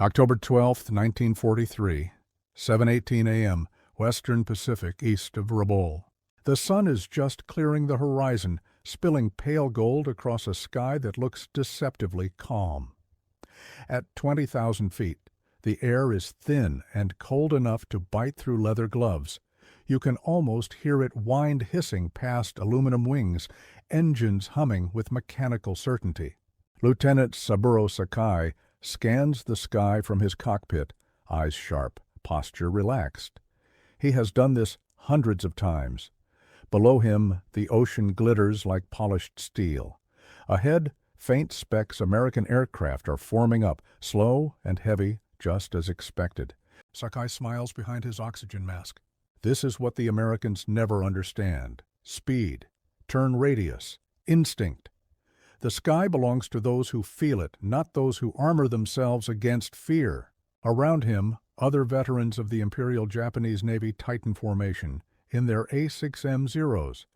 October 12, 1943, 7:18 a.m., Western Pacific, east of Rabaul. The sun is just clearing the horizon, spilling pale gold across a sky that looks deceptively calm. At 20,000 feet, the air is thin and cold enough to bite through leather gloves. You can almost hear it wind hissing past aluminum wings, engines humming with mechanical certainty. Lieutenant Saburō Sakai scans the sky from his cockpit, eyes sharp, posture relaxed. He has done this hundreds of times. Below him, the ocean glitters like polished steel. Ahead, faint specks American aircraft are forming up, slow and heavy, just as expected. Sakai smiles behind his oxygen mask. This is what the Americans never understand. Speed, turn radius, instinct. The sky belongs to those who feel it, not those who armor themselves against fear. Around him, other veterans of the Imperial Japanese Navy Titan formation, in their A6M Zeros.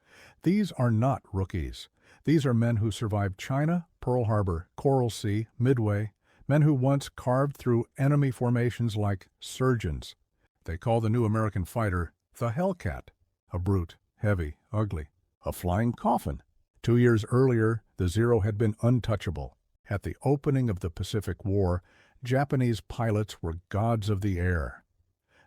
These are not rookies. These are men who survived China, Pearl Harbor, Coral Sea, Midway, men who once carved through enemy formations like surgeons. They call the new American fighter the Hellcat, a brute, heavy, ugly, a flying coffin. 2 years earlier, the Zero had been untouchable. At the opening of the Pacific War, Japanese pilots were gods of the air.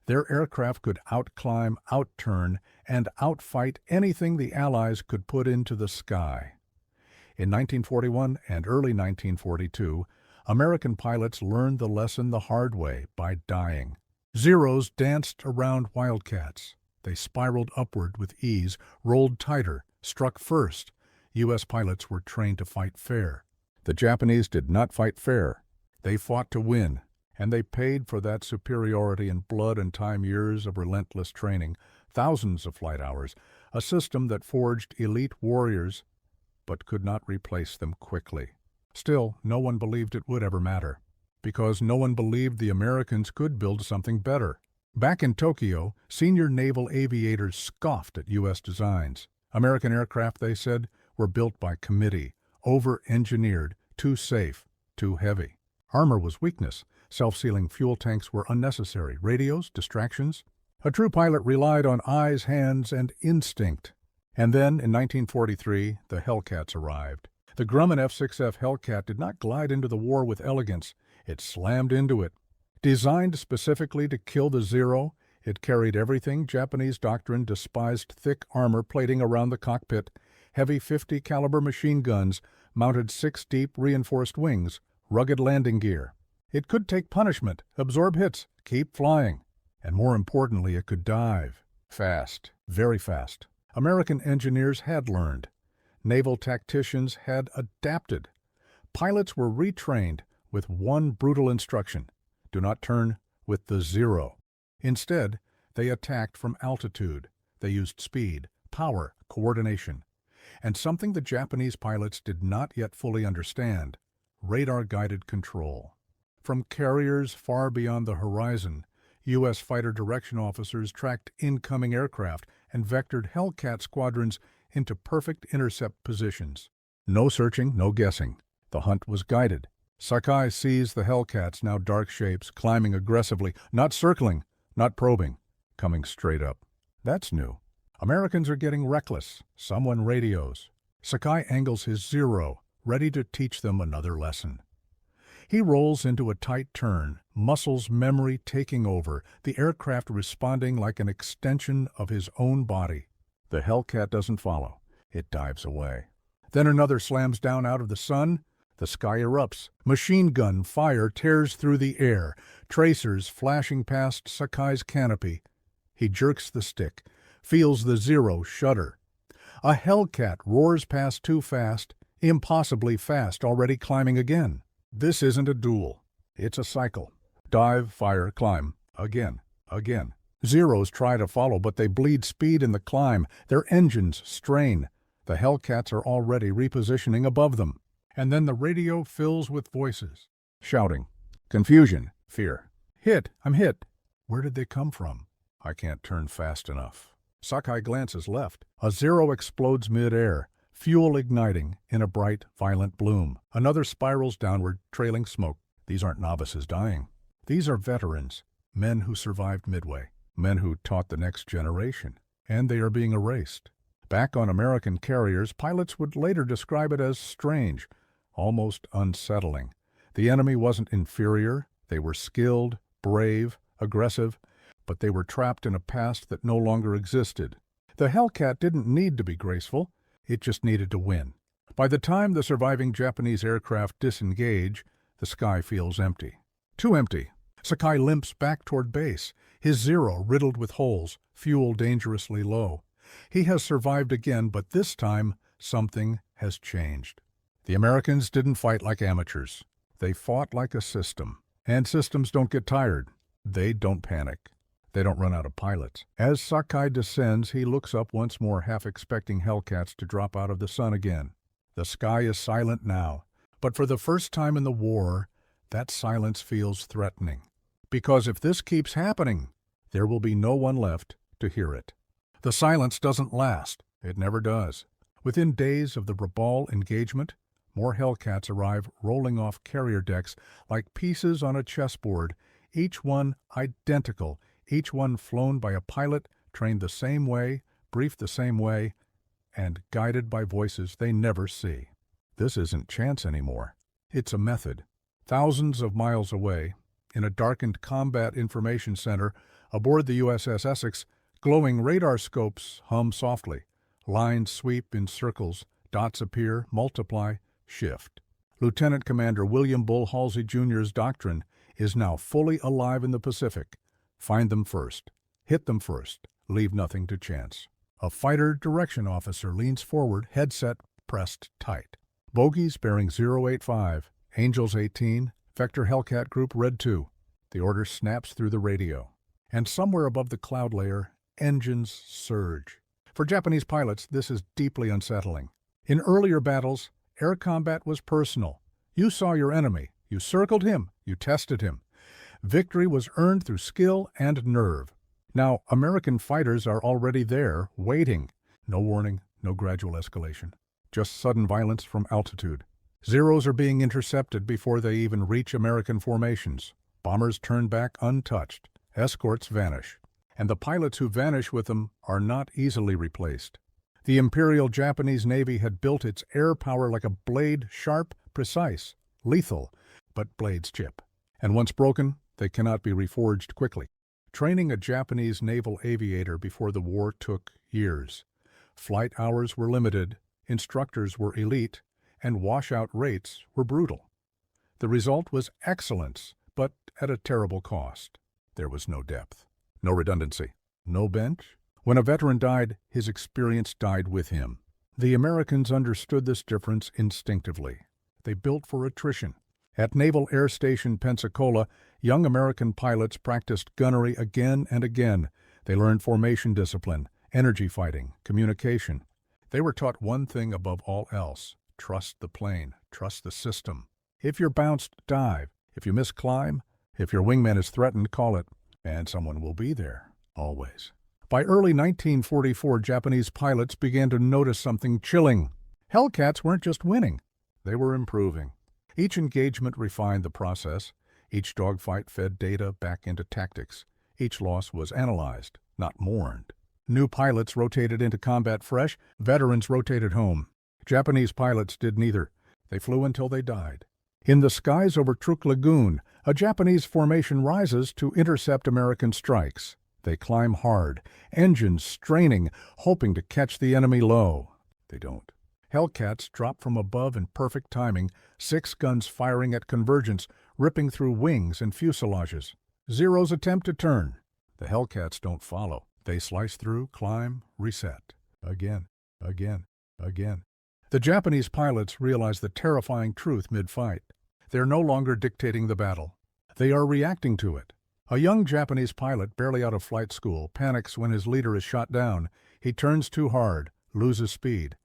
Their aircraft could outclimb, outturn, and outfight anything the Allies could put into the sky. In 1941 and early 1942, American pilots learned the lesson the hard way by dying. Zeros danced around Wildcats. They spiraled upward with ease, rolled tighter, struck first. U.S. pilots were trained to fight fair. The Japanese did not fight fair. They fought to win, and they paid for that superiority in blood and time years of relentless training, thousands of flight hours, a system that forged elite warriors but could not replace them quickly. Still, no one believed it would ever matter, because no one believed the Americans could build something better. Back in Tokyo, senior naval aviators scoffed at U.S. designs. American aircraft, they said, were built by committee, over-engineered, too safe, too heavy. Armor was weakness. Self-sealing fuel tanks were unnecessary. Radios, distractions. A true pilot relied on eyes, hands, and instinct. And then, in 1943, the Hellcats arrived. The Grumman F6F Hellcat did not glide into the war with elegance. It slammed into it. Designed specifically to kill the Zero, it carried everything Japanese doctrine despised: thick armor plating around the cockpit, heavy .50 caliber machine guns, mounted 6 deep reinforced wings, rugged landing gear. It could take punishment, absorb hits, keep flying. And more importantly, it could dive. Fast, very fast. American engineers had learned. Naval tacticians had adapted. Pilots were retrained with one brutal instruction: do not turn with the Zero. Instead, they attacked from altitude. They used speed, power, coordination, and something the Japanese pilots did not yet fully understand: radar-guided control. From carriers far beyond the horizon, U.S. fighter direction officers tracked incoming aircraft and vectored Hellcat squadrons into perfect intercept positions. No searching, no guessing. The hunt was guided. Sakai sees the Hellcats, now dark shapes, climbing aggressively, not circling, not probing, coming straight up. That's new. Americans are getting reckless. Someone radios. Sakai angles his Zero, ready to teach them another lesson. He rolls into a tight turn, muscles memory taking over, the aircraft responding like an extension of his own body. The Hellcat doesn't follow. It dives away. Then another slams down out of the sun. The sky erupts. Machine gun fire tears through the air, tracers flashing past Sakai's canopy. He jerks the stick, feels the Zero shudder. A Hellcat roars past too fast, impossibly fast, already climbing again. This isn't a duel. It's a cycle. Dive, fire, climb. Again, again. Zeros try to follow, but they bleed speed in the climb. Their engines strain. The Hellcats are already repositioning above them. And then the radio fills with voices. Shouting. Confusion. Fear. Hit. I'm hit. Where did they come from? I can't turn fast enough. Sakai glances left. A Zero explodes mid-air, fuel igniting in a bright, violent bloom. Another spirals downward, trailing smoke. These aren't novices dying. These are veterans, men who survived Midway, men who taught the next generation, and they are being erased. Back on American carriers, pilots would later describe it as strange, almost unsettling. The enemy wasn't inferior, they were skilled, brave, aggressive, but they were trapped in a past that no longer existed. The Hellcat didn't need to be graceful, it just needed to win. By the time the surviving Japanese aircraft disengage, the sky feels empty. Too empty. Sakai limps back toward base, his Zero riddled with holes, fuel dangerously low. He has survived again, but this time something has changed. The Americans didn't fight like amateurs. They fought like a system. And systems don't get tired. They don't panic. They don't run out of pilots. As Sakai descends, he looks up once more, half expecting Hellcats to drop out of the sun again. The sky is silent now, but for the first time in the war, that silence feels threatening. Because if this keeps happening, there will be no one left to hear it. The silence doesn't last. It never does. Within days of the Rabaul engagement, more Hellcats arrive rolling off carrier decks like pieces on a chessboard, each one identical, each one flown by a pilot trained the same way, briefed the same way, and guided by voices they never see. This isn't chance anymore. It's a method. Thousands of miles away, in a darkened combat information center aboard the USS Essex, glowing radar scopes hum softly. Lines sweep in circles, dots appear, multiply, shift. Lieutenant Commander William Bull Halsey Jr.'s doctrine is now fully alive in the Pacific. Find them first. Hit them first. Leave nothing to chance. A fighter direction officer leans forward, headset pressed tight. Bogies bearing 085, Angels 18, Vector Hellcat Group Red 2. The order snaps through the radio. And somewhere above the cloud layer, engines surge. For Japanese pilots, this is deeply unsettling. In earlier battles, air combat was personal. You saw your enemy. You circled him. You tested him. Victory was earned through skill and nerve. Now, American fighters are already there, waiting. No warning, no gradual escalation. Just sudden violence from altitude. Zeros are being intercepted before they even reach American formations. Bombers turn back untouched. Escorts vanish. And the pilots who vanish with them are not easily replaced. The Imperial Japanese Navy had built its air power like a blade, sharp, precise, lethal, but blades chip. And once broken, they cannot be reforged quickly. Training a Japanese naval aviator before the war took years. Flight hours were limited, instructors were elite, and washout rates were brutal. The result was excellence, but at a terrible cost. There was no depth, no redundancy, no bench. When a veteran died, his experience died with him. The Americans understood this difference instinctively. They built for attrition. At Naval Air Station Pensacola, young American pilots practiced gunnery again and again. They learned formation discipline, energy fighting, communication. They were taught one thing above all else: trust the plane, trust the system. If you're bounced, dive. If you miss, climb. If your wingman is threatened, call it. And someone will be there, always. By early 1944, Japanese pilots began to notice something chilling. Hellcats weren't just winning, they were improving. Each engagement refined the process. Each dogfight fed data back into tactics. Each loss was analyzed, not mourned. New pilots rotated into combat fresh, veterans rotated home. Japanese pilots did neither. They flew until they died. In the skies over Truk Lagoon, a Japanese formation rises to intercept American strikes. They climb hard, engines straining, hoping to catch the enemy low. They don't. Hellcats drop from above in perfect timing, 6 guns firing at convergence, ripping through wings and fuselages. Zeros attempt to turn. The Hellcats don't follow. They slice through, climb, reset. Again, again, again. The Japanese pilots realize the terrifying truth mid-fight. They're no longer dictating the battle. They are reacting to it. A young Japanese pilot, barely out of flight school, panics when his leader is shot down. He turns too hard, loses speed.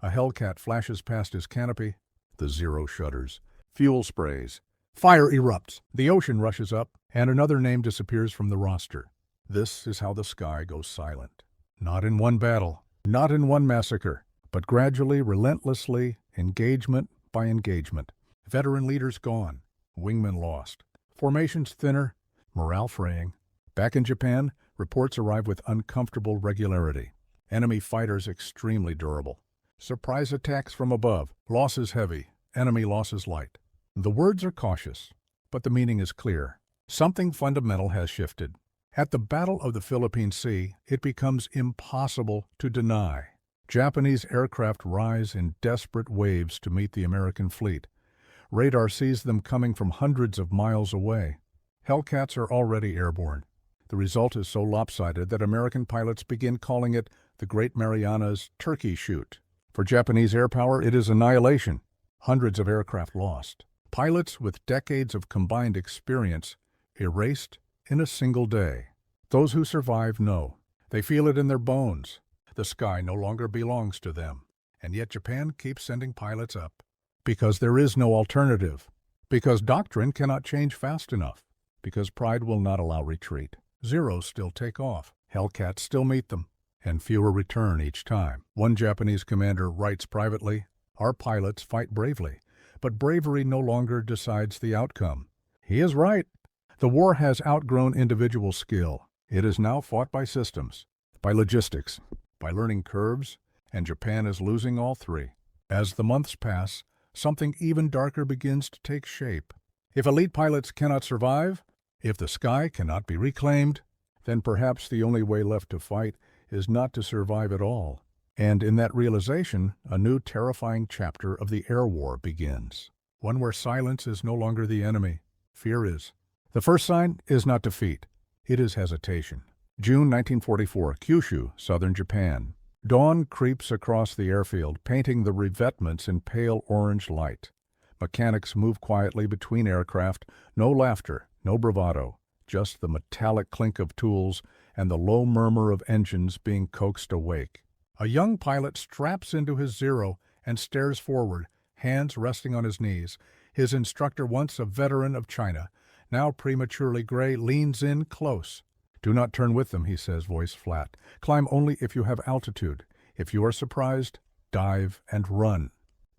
A Hellcat flashes past his canopy. The Zero shudders. Fuel sprays. Fire erupts. The ocean rushes up, and another name disappears from the roster. This is how the sky goes silent. Not in one battle, not in one massacre, but gradually, relentlessly, engagement by engagement. Veteran leaders gone. Wingmen lost. Formations thinner, morale fraying. Back in Japan, reports arrive with uncomfortable regularity. Enemy fighters extremely durable. Surprise attacks from above. Losses heavy. Enemy losses light. The words are cautious, but the meaning is clear. Something fundamental has shifted. At the Battle of the Philippine Sea, it becomes impossible to deny. Japanese aircraft rise in desperate waves to meet the American fleet. Radar sees them coming from hundreds of miles away. Hellcats are already airborne. The result is so lopsided that American pilots begin calling it the Great Marianas Turkey Shoot. For Japanese air power, it is annihilation. Hundreds of aircraft lost. Pilots with decades of combined experience erased in a single day. Those who survive know. They feel it in their bones. The sky no longer belongs to them. And yet Japan keeps sending pilots up. Because there is no alternative. Because doctrine cannot change fast enough. Because pride will not allow retreat. Zeros still take off. Hellcats still meet them. And fewer return each time. One Japanese commander writes privately, "Our pilots fight bravely, but bravery no longer decides the outcome." He is right. The war has outgrown individual skill. It is now fought by systems, by logistics, by learning curves, and Japan is losing all three. As the months pass, something even darker begins to take shape. If elite pilots cannot survive, if the sky cannot be reclaimed, then perhaps the only way left to fight is not to survive at all. And in that realization, a new terrifying chapter of the air war begins. One where silence is no longer the enemy. Fear is. The first sign is not defeat. It is hesitation. June 1944, Kyushu, southern Japan. Dawn creeps across the airfield, painting the revetments in pale orange light. Mechanics move quietly between aircraft. No laughter, no bravado, just the metallic clink of tools and the low murmur of engines being coaxed awake. A young pilot straps into his Zero and stares forward, hands resting on his knees. His instructor, once a veteran of China, now prematurely gray, leans in close. "Do not turn with them," he says, voice flat. "Climb only if you have altitude. If you are surprised, dive and run."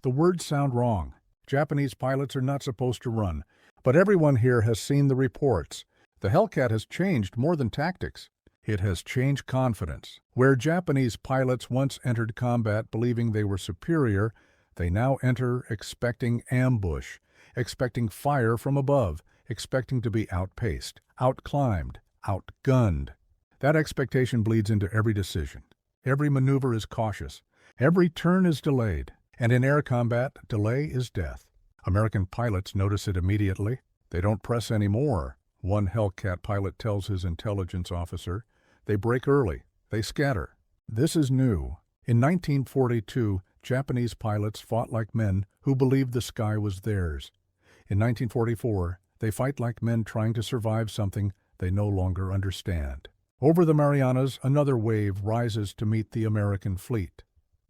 The words sound wrong. Japanese pilots are not supposed to run. But everyone here has seen the reports. The Hellcat has changed more than tactics. It has changed confidence. Where Japanese pilots once entered combat believing they were superior, they now enter expecting ambush, expecting fire from above, expecting to be outpaced, outclimbed, outgunned. That expectation bleeds into every decision. Every maneuver is cautious. Every turn is delayed. And in air combat, delay is death. American pilots notice it immediately. They don't press anymore. One Hellcat pilot tells his intelligence officer, "They break early. They scatter." This is new. In 1942, Japanese pilots fought like men who believed the sky was theirs. In 1944, they fight like men trying to survive something they no longer understand. Over the Marianas, another wave rises to meet the American fleet.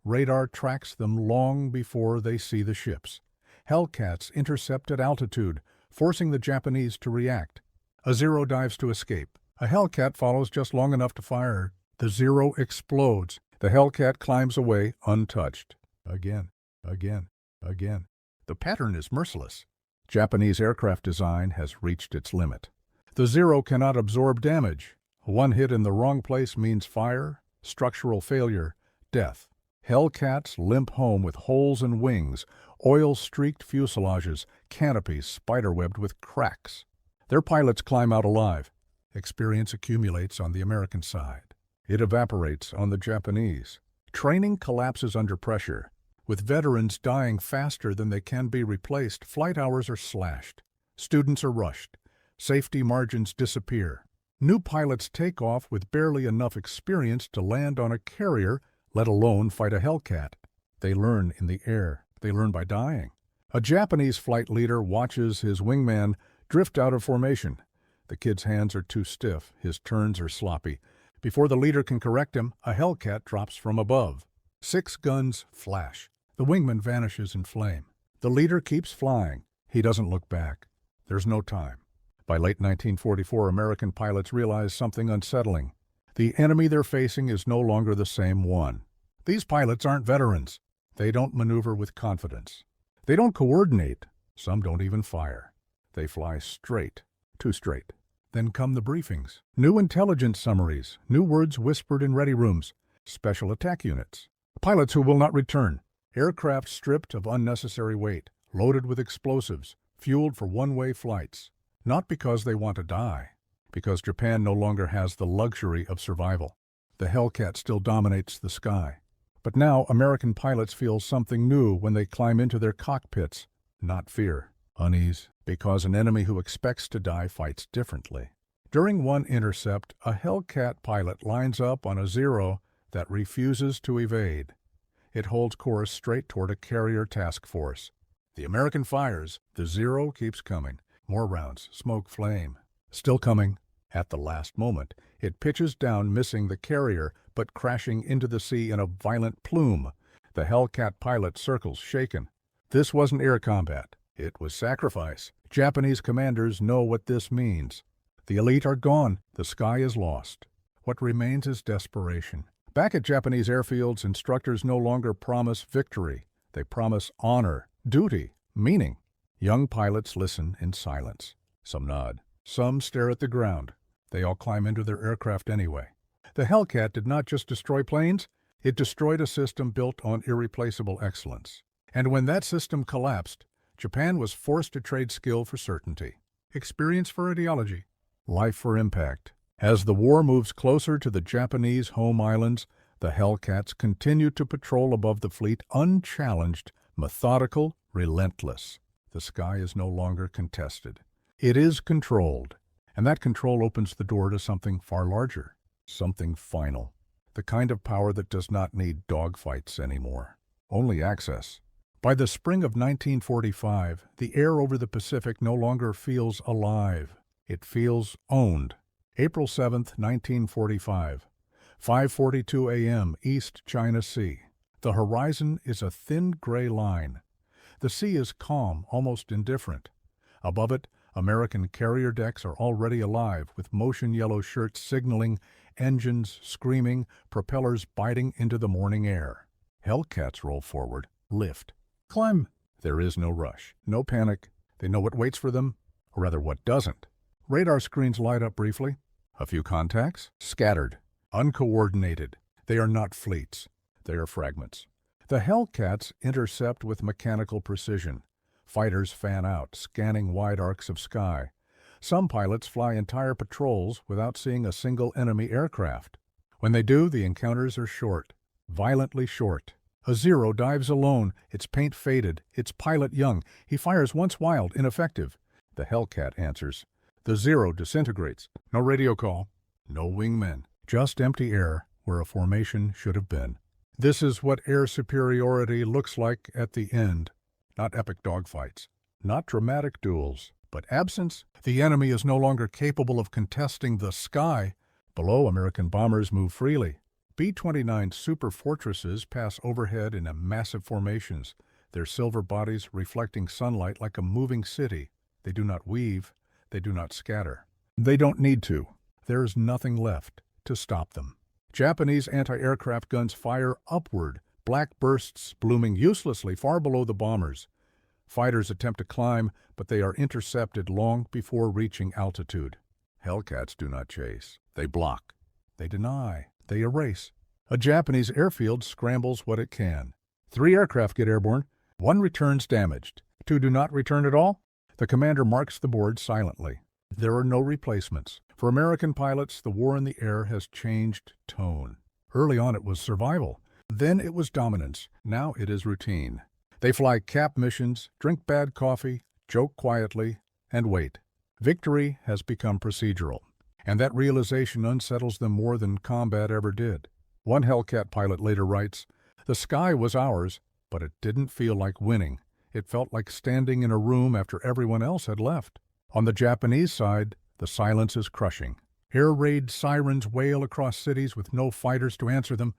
Radar tracks them long before they see the ships. Hellcats intercept at altitude, forcing the Japanese to react. A Zero dives to escape. A Hellcat follows just long enough to fire. The Zero explodes. The Hellcat climbs away untouched. Again. The pattern is merciless. Japanese aircraft design has reached its limit. The Zero cannot absorb damage. One hit in the wrong place means fire, structural failure, death. Hellcats limp home with holes in wings, oil-streaked fuselages, canopies spiderwebbed with cracks. Their pilots climb out alive. Experience accumulates on the American side. It evaporates on the Japanese. Training collapses under pressure. With veterans dying faster than they can be replaced, flight hours are slashed. Students are rushed. Safety margins disappear. New pilots take off with barely enough experience to land on a carrier, let alone fight a Hellcat. They learn in the air. They learn by dying. A Japanese flight leader watches his wingman drift out of formation. The kid's hands are too stiff. His turns are sloppy. Before the leader can correct him, a Hellcat drops from above. 6 guns flash. The wingman vanishes in flame. The leader keeps flying. He doesn't look back. There's no time. By late 1944, American pilots realize something unsettling. The enemy they're facing is no longer the same one. These pilots aren't veterans. They don't maneuver with confidence. They don't coordinate. Some don't even fire. They fly straight, Too straight. Then come the briefings. New intelligence summaries, new words whispered in ready rooms, special attack units, pilots who will not return, aircraft stripped of unnecessary weight, loaded with explosives, fueled for one-way flights. Not because they want to die, because Japan no longer has the luxury of survival. The Hellcat still dominates the sky. But now American pilots feel something new when they climb into their cockpits. Not fear, unease, because an enemy who expects to die fights differently. During one intercept, a Hellcat pilot lines up on a Zero that refuses to evade. It holds course straight toward a carrier task force. The American fires. The Zero keeps coming. More rounds, smoke, flame. Still coming. At the last moment, it pitches down, missing the carrier, but crashing into the sea in a violent plume. The Hellcat pilot circles, shaken. This wasn't air combat. It was sacrifice. Japanese commanders know what this means. The elite are gone. The sky is lost. What remains is desperation. Back at Japanese airfields, instructors no longer promise victory. They promise honor, duty, meaning. Young pilots listen in silence. Some nod. Some stare at the ground. They all climb into their aircraft anyway. The Hellcat did not just destroy planes, it destroyed a system built on irreplaceable excellence. And when that system collapsed, Japan was forced to trade skill for certainty, experience for ideology, life for impact. As the war moves closer to the Japanese home islands, the Hellcats continue to patrol above the fleet unchallenged, methodical, relentless. The sky is no longer contested. It is controlled, and that control opens the door to something far larger, something final, the kind of power that does not need dogfights anymore, only access. By the spring of 1945, the air over the Pacific no longer feels alive. It feels owned. April 7, 1945, 5:42 a.m. East China Sea. The horizon is a thin gray line. The sea is calm, almost indifferent. Above it, American carrier decks are already alive, with motion yellow shirts signaling, engines screaming, propellers biting into the morning air. Hellcats roll forward, lift, climb. There is no rush, no panic. They know what waits for them, or rather what doesn't. Radar screens light up briefly. A few contacts, scattered, uncoordinated. They are not fleets. They are fragments. The Hellcats intercept with mechanical precision. Fighters fan out, scanning wide arcs of sky. Some pilots fly entire patrols without seeing a single enemy aircraft. When they do, the encounters are short, violently short. A Zero dives alone, its paint faded, its pilot young. He fires once wild, ineffective. The Hellcat answers. The Zero disintegrates. No radio call, no wingmen, just empty air where a formation should have been. This is what air superiority looks like at the end. Not epic dogfights, not dramatic duels, but absence. The enemy is no longer capable of contesting the sky. Below, American bombers move freely. B-29 super fortresses pass overhead in massive formations, their silver bodies reflecting sunlight like a moving city. They do not weave, they do not scatter. They don't need to. There is nothing left to stop them. Japanese anti-aircraft guns fire upward, black bursts blooming uselessly far below the bombers. Fighters attempt to climb, but they are intercepted long before reaching altitude. Hellcats do not chase. They block. They deny. They erase. A Japanese airfield scrambles what it can. 3 aircraft get airborne. 1 returns damaged. 2 do not return at all. The commander marks the board silently. There are no replacements. For American pilots, the war in the air has changed tone. Early on it was survival. Then it was dominance. Now it is routine. They fly cap missions, drink bad coffee, joke quietly, and wait. Victory has become procedural, and that realization unsettles them more than combat ever did. One Hellcat pilot later writes, "The sky was ours, but it didn't feel like winning. It felt like standing in a room after everyone else had left." On the Japanese side, the silence is crushing. Air raid sirens wail across cities with no fighters to answer them.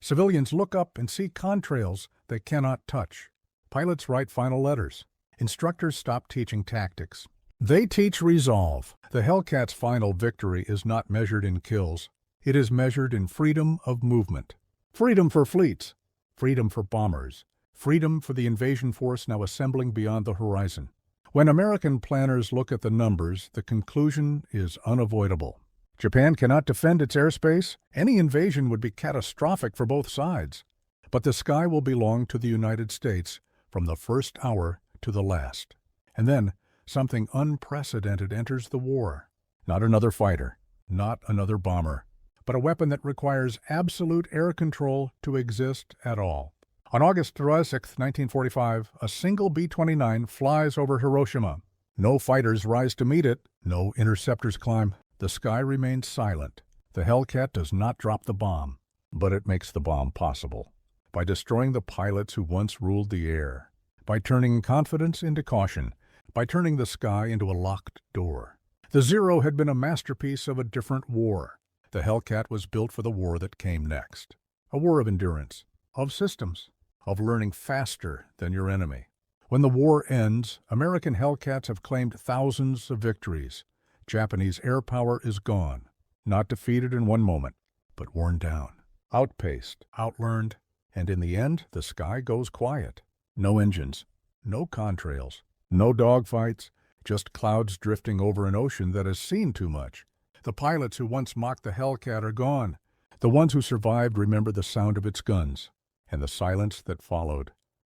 Civilians look up and see contrails they cannot touch. Pilots write final letters. Instructors stop teaching tactics. They teach resolve. The Hellcat's final victory is not measured in kills. It is measured in freedom of movement. Freedom for fleets. Freedom for bombers. Freedom for the invasion force now assembling beyond the horizon. When American planners look at the numbers, the conclusion is unavoidable. Japan cannot defend its airspace. Any invasion would be catastrophic for both sides. But the sky will belong to the United States from the first hour to the last. And then, something unprecedented enters the war. Not another fighter, not another bomber, but a weapon that requires absolute air control to exist at all. On August 26, 1945, a single B-29 flies over Hiroshima. No fighters rise to meet it, no interceptors climb. The sky remains silent. The Hellcat does not drop the bomb, but it makes the bomb possible. By destroying the pilots who once ruled the air, by turning confidence into caution, by turning the sky into a locked door. The Zero had been a masterpiece of a different war. The Hellcat was built for the war that came next. A war of endurance, of systems, of learning faster than your enemy. When the war ends, American Hellcats have claimed thousands of victories. Japanese air power is gone, not defeated in one moment, but worn down, outpaced, outlearned, and in the end, the sky goes quiet. No engines, no contrails, no dogfights, just clouds drifting over an ocean that has seen too much. The pilots who once mocked the Hellcat are gone. The ones who survived remember the sound of its guns and the silence that followed.